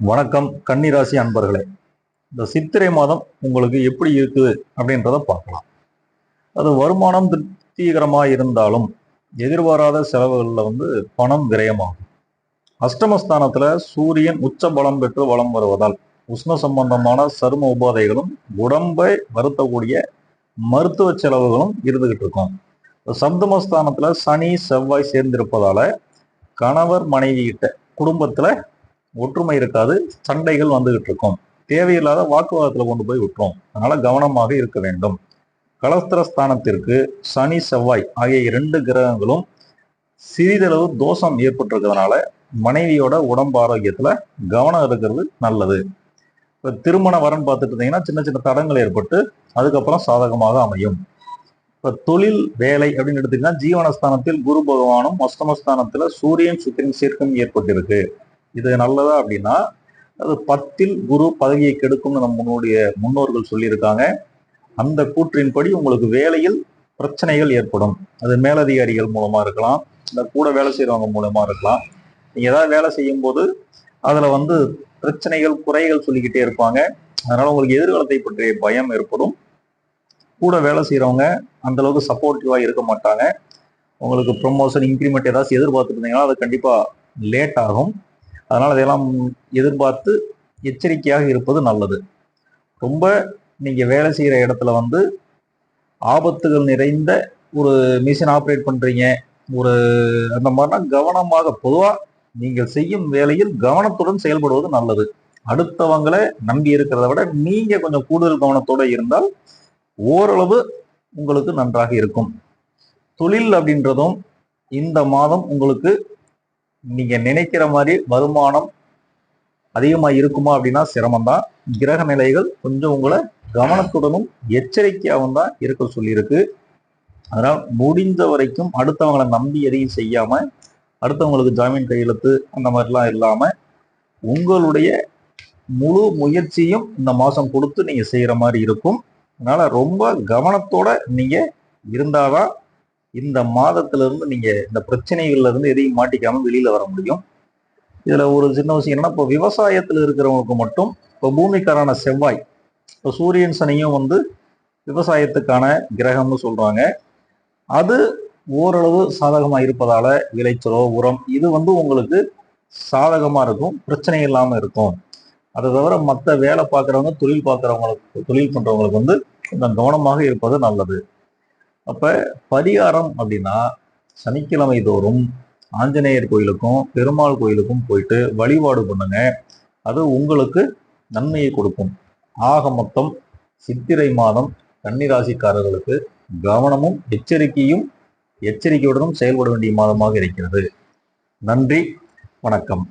வணக்கம் கன்னிராசி அன்பர்களே. இந்த சித்திரை மாதம் உங்களுக்கு எப்படி இருக்குது அப்படின்றத பார்க்கலாம். அது வருமானம் திருப்திகரமாக இருந்தாலும் எதிர்பாராத செலவுகளில் பணம் விரயமாகும். அஷ்டமஸ்தானத்துல சூரியன் உச்ச பலம் பெற்று வலம் வருவதால் உஷ்ண சம்பந்தமான சரும உபாதைகளும் உடம்பை வருத்தக்கூடிய மருத்துவ செலவுகளும் இருந்துகிட்டு இருக்கும். சப்தமஸ்தானத்துல சனி செவ்வாய் சேர்ந்திருப்பதால கணவர் மனைவி கிட்ட குடும்பத்துல ஒற்றுமை இருக்காது, சண்டைகள் வந்துகிட்டு இருக்கும். தேவையில்லாத வாக்குவாதத்துல கொண்டு போய் விட்டுரும். அதனால கவனமாக இருக்க வேண்டும். கலஸ்திரஸ்தானத்திற்கு சனி செவ்வாய் ஆகிய 2 கிரகங்களும் சிறிதளவு தோஷம் ஏற்பட்டிருக்கிறதுனால மனைவியோட உடம்பு ஆரோக்கியத்துல கவனம் இருக்கிறது நல்லது. இப்ப திருமண வரன் பார்த்துட்டு இருந்தீங்கன்னா சின்ன சின்ன தடங்கள் ஏற்பட்டு அதுக்கப்புறம் சாதகமாக அமையும். இப்ப தொழில் வேலை அப்படின்னு எடுத்தீங்கன்னா ஜீவனஸ்தானத்தில் குரு பகவானும் அஷ்டமஸ்தானத்துல சூரியன் சுக்கிரன் சேர்க்கம் ஏற்பட்டிருக்கு. இது நல்லதா அப்படின்னா அது 10ல் குரு பதவியை கெடுக்கும்னு நம்மளுடைய முன்னோர்கள் சொல்லியிருக்காங்க. அந்த கூற்றின்படி உங்களுக்கு வேலையில் பிரச்சனைகள் ஏற்படும். அது மேலதிகாரிகள் மூலமா இருக்கலாம், இந்த கூட வேலை செய்யறவங்க மூலமா இருக்கலாம். நீங்க ஏதாவது வேலை செய்யும் போது அதுல பிரச்சனைகள் குறைகள் சொல்லிக்கிட்டே இருப்பாங்க. அதனால உங்களுக்கு எதிர்காலத்தை பற்றிய பயம் ஏற்படும். கூட வேலை செய்யறவங்க அந்த அளவுக்கு சப்போர்ட்டிவா இருக்க மாட்டாங்க. உங்களுக்கு ப்ரொமோஷன் இன்க்ரிமெண்ட் ஏதாச்சும் எதிர்பார்த்துட்டு இருந்தீங்கன்னா அது கண்டிப்பா லேட் ஆகும். அதனால இதெல்லாம் எதிர்பார்த்து எச்சரிக்கையாக இருப்பது நல்லது. ரொம்ப நீங்க வேலை செய்யற இடத்துல ஆபத்துகள் நிறைந்த ஒரு மிஷின் ஆப்ரேட் பண்றீங்க, ஒரு அந்த மாதிரினா கவனமாக, பொதுவா நீங்கள் செய்யும் வேலையில் கவனத்துடன் செயல்படுவது நல்லது. அடுத்தவங்களை நம்பி இருக்கிறத விட நீங்க கொஞ்சம் கூடுதல் கவனத்தோட இருந்தால் ஓரளவு உங்களுக்கு நன்றாக இருக்கும். தொழில் அப்படின்றதும் இந்த மாதம் உங்களுக்கு நீங்க நினைக்கிற மாதிரி வருமானம் அதிகமா இருக்குமா அப்படின்னா சிரமம்தான். கிரக நிலைகள் கொஞ்சம் உங்களை கவனத்துடனும் எச்சரிக்கையாகவும் தான் இருக்க சொல்லியிருக்கு. அதனால் முடிஞ்ச வரைக்கும் அடுத்தவங்களை நம்பி எதையும் செய்யாம, அடுத்தவங்களுக்கு ஜாமீன் கையெழுத்து அந்த மாதிரிலாம் இல்லாம உங்களுடைய முழு முயற்சியும் இந்த மாசம் கொடுத்து நீங்க செய்யற மாதிரி இருக்கும். அதனால ரொம்ப கவனத்தோட நீங்க இருந்தாதான் இந்த மாதத்துல இருந்து நீங்க இந்த பிரச்சனைகள்ல இருந்து எதையும் மாட்டிக்காம வெளியில வர முடியும். இதுல ஒரு சின்ன விஷயம் என்னன்னா, இப்போ விவசாயத்துல இருக்கிறவங்களுக்கு மட்டும் இப்போ பூமிக்காரான செவ்வாய், இப்போ சூரியன் சனியும் விவசாயத்துக்கான கிரகம்னு சொல்றாங்க. அது ஓரளவு சாதகமா இருப்பதால விளைச்சலோ உரம் இது உங்களுக்கு சாதகமா இருக்கும், பிரச்சனை இல்லாம இருக்கும். அதை தவிர மற்ற வேலை பார்க்குறவங்க தொழில் பார்க்குறவங்களுக்கு தொழில் பண்றவங்களுக்கு கொஞ்சம் கவனமாக இருப்பது நல்லது. அப்ப பரிகாரம் அப்படின்னா சனிக்கிழமை தோறும் ஆஞ்சநேயர் கோயிலுக்கும் பெருமாள் கோயிலுக்கும் போயிட்டு வழிபாடு பண்ணுங்க. அது உங்களுக்கு நன்மையை கொடுக்கும். ஆக மொத்தம் சித்திரை மாதம் கன்னிராசிக்காரர்களுக்கு கவனமும் எச்சரிக்கையுடனும் செயல்பட வேண்டிய மாதமாக இருக்கிறது. நன்றி, வணக்கம்.